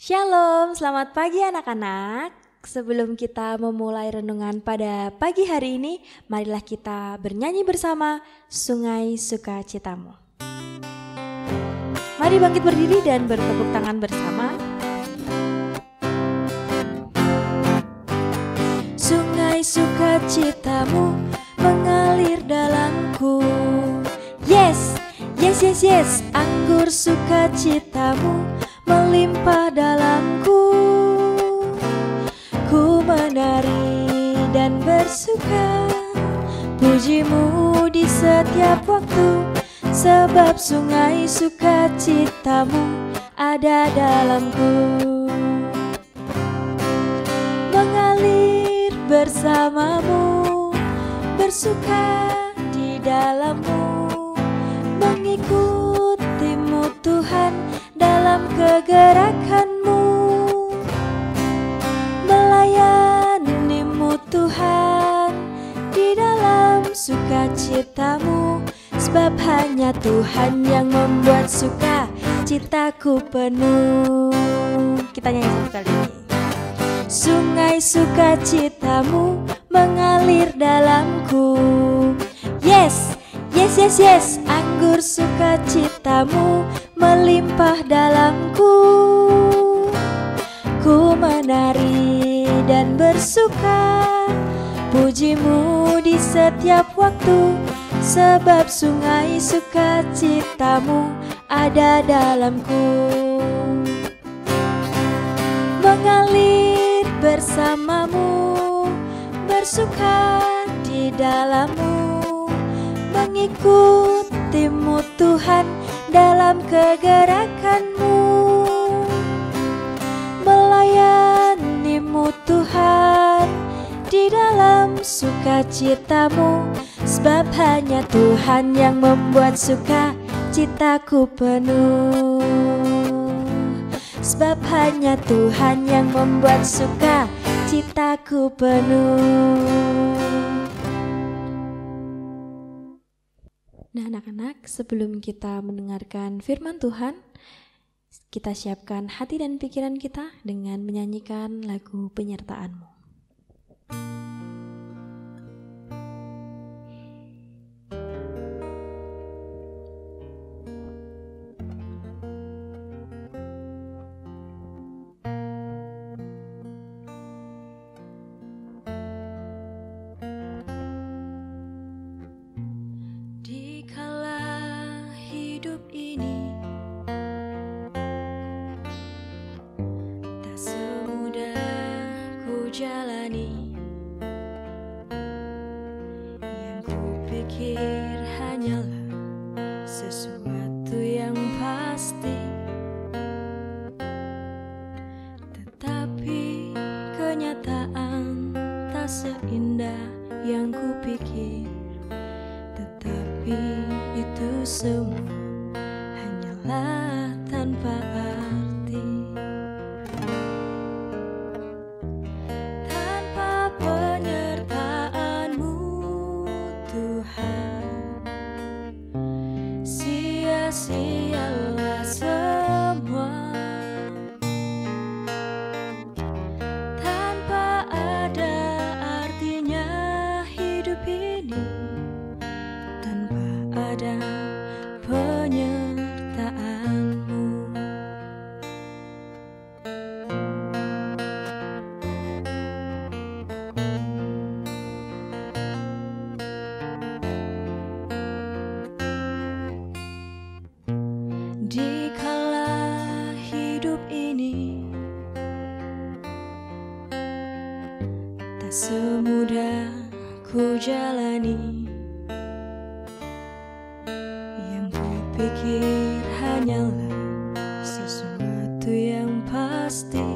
Shalom, selamat pagi anak-anak. Sebelum kita memulai renungan pada pagi hari ini, marilah kita bernyanyi bersama Sungai Sukacitamu. Mari bangkit berdiri dan bertepuk tangan bersama. Sungai sukacitamu mengalir dalamku. Yes, yes, yes, yes. Anggur sukacitamu melimpah dalamku. Ku menari dan bersuka, pujimu di setiap waktu, sebab sungai sukacitamu ada dalamku. Mengalir bersamamu, bersuka di dalammu, mengikutimu Tuhan dalam kegerakanmu, melayanimu Tuhan di dalam sukacitamu, sebab hanya Tuhan yang membuat sukacitaku penuh. Kita nyanyi satu kali. Sungai sukacitamu mengalir dalamku. Yes, yes, yes, yes. Anggur sukacitamu melimpah dalamku. Ku menari dan bersuka, pujimu di setiap waktu, sebab sungai sukacitamu ada dalamku. Mengalir bersamamu, bersuka di dalammu, mengikutimu Tuhan dalam kegerakanmu, melayanimu Tuhan di dalam sukacitamu, sebab hanya Tuhan yang membuat sukacitaku penuh. Sebab hanya Tuhan yang membuat sukacitaku penuh. Nah anak-anak, sebelum kita mendengarkan firman Tuhan, kita siapkan hati dan pikiran kita dengan menyanyikan lagu penyertaan-Mu. Jalani yang kupikir hanyalah sesuatu yang pasti, tetapi kenyataan tak seindah yang kupikir. Tetapi itu semua hanyalah tanpa arti. Sia-sialah semua, tanpa ada artinya hidup ini, tanpa ada penyertaan-Mu. Dikala hidup ini tak semudah ku jalani, yang kupikir hanyalah sesuatu yang pasti,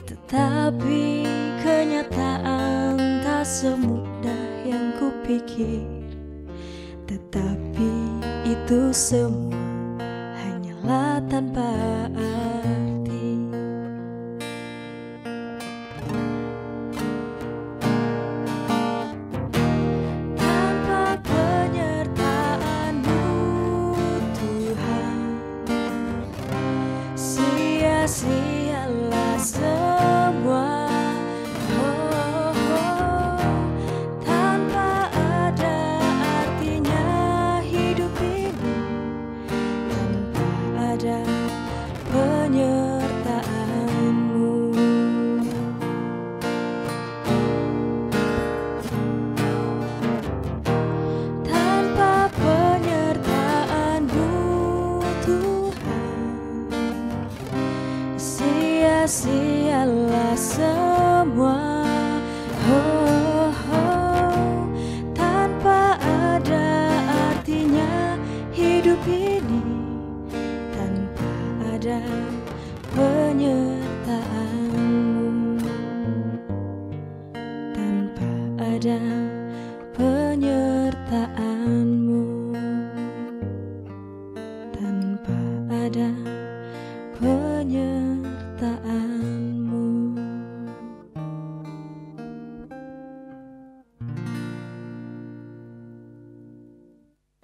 tetapi kenyataan tak semudah yang kupikir. Tetapi itu semua hanyalah tanpa arti. Tanpa penyertaan-Mu Tuhan, kasih Allah semua. Oh, oh, tanpa ada artinya hidup ini, tanpa ada penyertaanmu, tanpa ada penyertaanmu, tanpa ada penyertaanmu.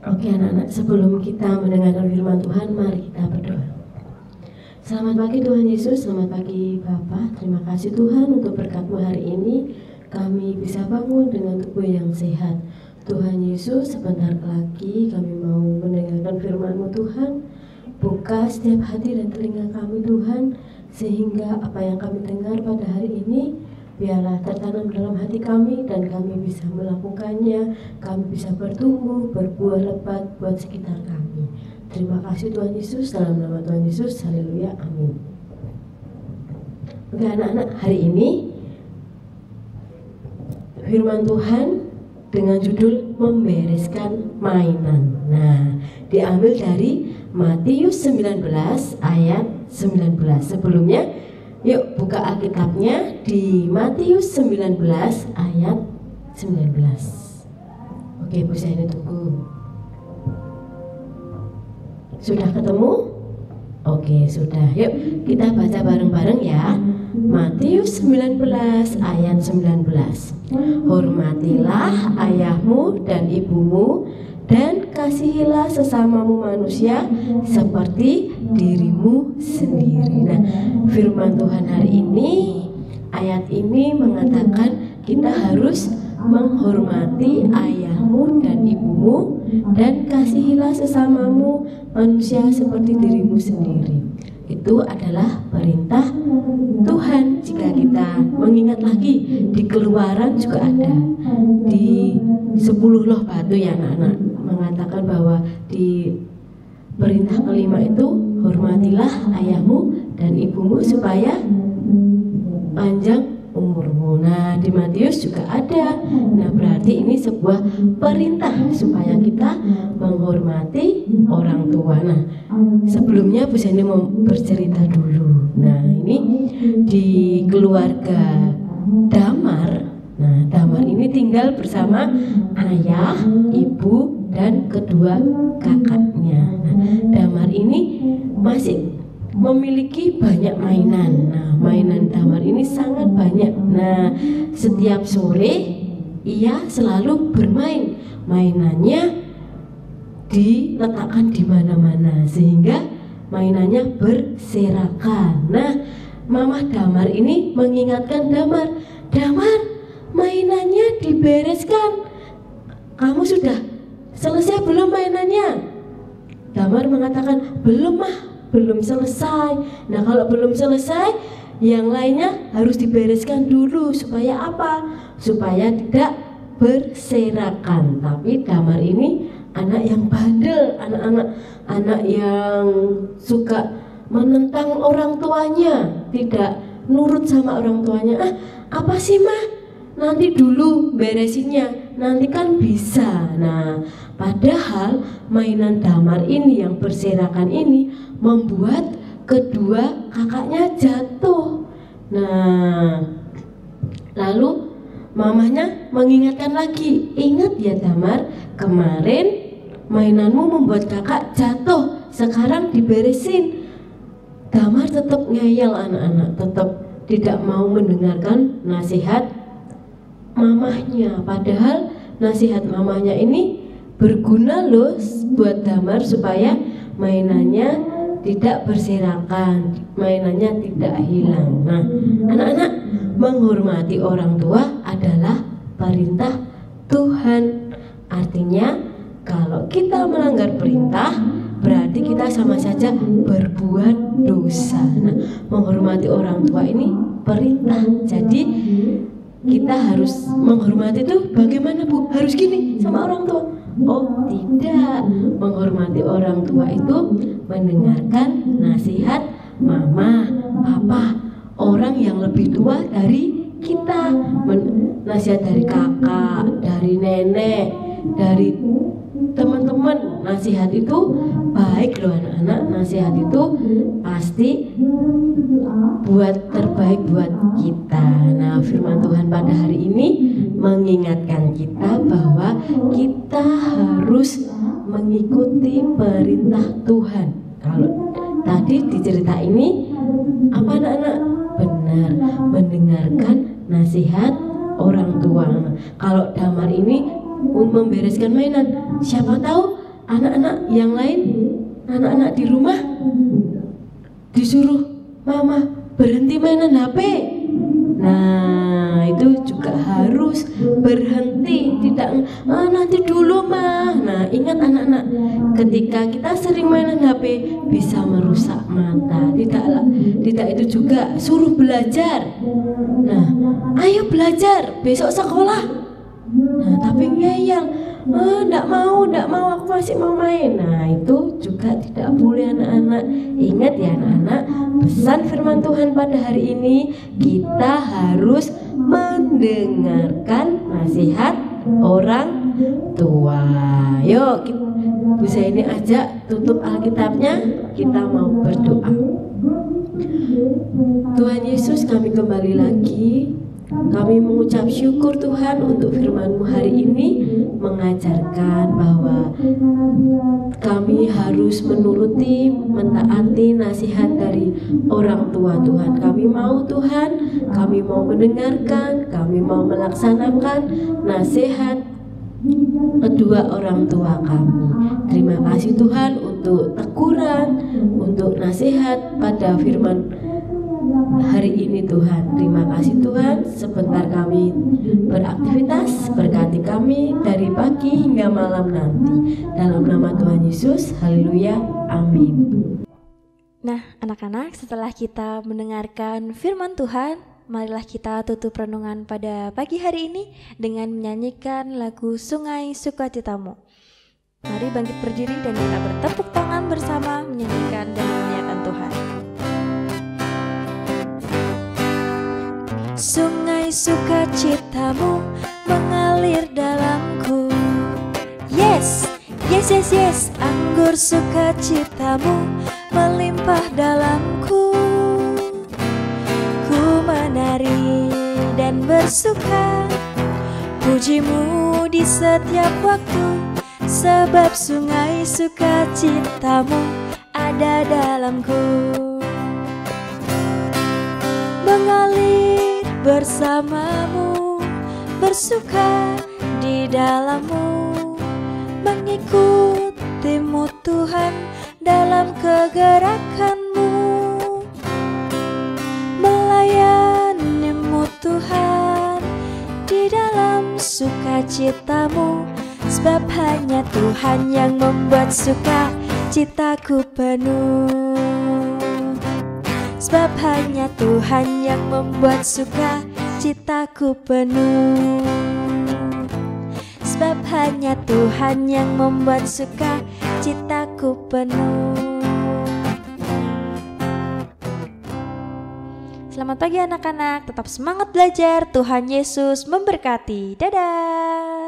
Oke anak-anak, sebelum kita mendengarkan firman Tuhan, mari kita berdoa. Selamat pagi Tuhan Yesus, selamat pagi Bapa. Terima kasih Tuhan untuk berkat-Mu hari ini. Kami bisa bangun dengan tubuh yang sehat. Tuhan Yesus, sebentar lagi kami mau mendengarkan firman-Mu Tuhan. Buka setiap hati dan telinga kami Tuhan, sehingga apa yang kami dengar pada hari ini biarlah tertanam dalam hati kami dan kami bisa melakukannya. Kami bisa bertumbuh, berbuah lebat buat sekitar kami. Terima kasih Tuhan Yesus, dalam nama Tuhan Yesus, haleluya, amin. Oke anak-anak, hari ini firman Tuhan dengan judul membereskan mainan. Nah, diambil dari Matius 19 ayat 19. Sebelumnya, yuk buka Alkitabnya di Matius 19 ayat 19. Oke, Bu Saini tunggu. Sudah ketemu? Oke, sudah. Yuk kita baca bareng-bareng ya. Matius 19 ayat 19. Hormatilah ayahmu dan ibumu, dan kasihilah sesamamu manusia seperti dirimu sendiri. Nah, firman Tuhan hari ini, ayat ini mengatakan kita harus menghormati ayahmu dan ibumu, dan kasihilah sesamamu manusia seperti dirimu sendiri. Itu adalah perintah Tuhan. Jika kita mengingat lagi, di Keluaran juga ada, di 10 loh batu ya anak-anak, mengatakan bahwa di perintah kelima itu, hormatilah ayahmu dan ibumu supaya panjang umurmu. Nah, di Matius juga ada. Nah, berarti ini sebuah perintah supaya kita menghormati orang tua. Nah, sebelumnya Bu Seni mau bercerita dulu. Nah, ini di keluarga Damar. Nah, Damar ini tinggal bersama ayah, ibu, dan kedua kakaknya. Nah, Damar ini masih memiliki banyak mainan. Nah, mainan Damar ini sangat banyak. Nah, setiap sore ia selalu bermain. Mainannya diletakkan di mana-mana sehingga mainannya berserakan. Nah, Mama Damar ini mengingatkan Damar, Damar, mainannya dibereskan. Kamu sudah selesai belum mainannya? Damar mengatakan, belum mah, belum selesai. Nah, kalau belum selesai, yang lainnya harus dibereskan dulu. Supaya apa? Supaya tidak berserakan. Tapi Damar ini anak yang bandel, anak yang suka menentang orang tuanya, tidak nurut sama orang tuanya. Apa sih mah? Nanti dulu beresinnya, nanti kan bisa. Nah, padahal mainan Damar ini yang berserakan ini membuat kedua kakaknya jatuh. Nah, lalu mamanya mengingatkan lagi, ingat ya Damar, kemarin mainanmu membuat kakak jatuh, sekarang diberesin. Damar tetap ngeyel anak-anak, tetap tidak mau mendengarkan nasihat mamahnya. Padahal nasihat mamahnya ini berguna loh buat Damar supaya mainannya tidak berserakan, mainannya tidak hilang. Nah, anak-anak, menghormati orang tua adalah perintah Tuhan. Artinya kalau kita melanggar perintah, berarti kita sama saja berbuat dosa. Nah, menghormati orang tua ini perintah. Jadi kita harus menghormati itu bagaimana Bu? Harus gini sama orang tua? Oh tidak, menghormati orang tua itu mendengarkan nasihat mama, papa, orang yang lebih tua dari kita, nasihat dari kakak, dari nenek, dari teman-teman. Nasihat itu baik loh anak-anak, nasihat itu pasti buat terbaik buat kita. Nah, firman Tuhan pada hari ini mengingatkan kita bahwa kita harus mengikuti perintah Tuhan. Kalau tadi di cerita ini apa anak-anak? Benar, mendengarkan nasihat orang tua. Kalau Damar ini membereskan mainan, siapa tahu anak-anak yang lain, anak-anak di rumah disuruh mama berhenti mainan HP. Nah, itu juga harus berhenti, tidak nanti dulu mah. Nah, ingat anak-anak, ketika kita sering mainan HP bisa merusak mata. Tidak itu juga suruh belajar. Nah, ayo belajar, besok sekolah. Nah, tapi ngeyel, enggak mau, aku masih mau main. Nah, itu juga tidak boleh anak-anak. Ingat ya anak-anak, pesan firman Tuhan pada hari ini, kita harus mendengarkan nasihat orang tua. Yuk, Bu Zaini ajak tutup Alkitabnya, kita mau berdoa. Tuhan Yesus, kami kembali lagi. Kami mengucap syukur Tuhan untuk firman-Mu hari ini, mengajarkan bahwa kami harus menuruti, mentaati nasihat dari orang tua Tuhan. Kami mau Tuhan, kami mau mendengarkan, kami mau melaksanakan nasihat kedua orang tua kami. Terima kasih Tuhan untuk teguran, untuk nasihat pada firman hari ini Tuhan. Terima kasih Tuhan, sebentar kami beraktivitas, berkati kami dari pagi hingga malam nanti. Dalam nama Tuhan Yesus, haleluya, amin. Nah anak-anak, setelah kita mendengarkan firman Tuhan, marilah kita tutup renungan pada pagi hari ini dengan menyanyikan lagu Sungai Sukacitamu. Mari bangkit berdiri dan kita bertepuk tangan bersama menyanyikan dan memuliakan Tuhan. Sungai sukacitamu mengalir dalamku. Yes, yes, yes, yes. Anggur sukacitamu melimpah dalamku. Ku menari dan bersuka, pujimu di setiap waktu, sebab sungai sukacitamu ada dalamku. Mengalir bersamamu, bersuka di dalammu, mengikutimu Tuhan dalam kegerakanmu, melayanimu Tuhan di dalam sukacitamu, sebab hanya Tuhan yang membuat sukacitaku penuh. Sebab hanya Tuhan yang membuat sukacitaku penuh. Sebab hanya Tuhan yang membuat sukacitaku penuh. Selamat pagi anak-anak, tetap semangat belajar. Tuhan Yesus memberkati. Dadah.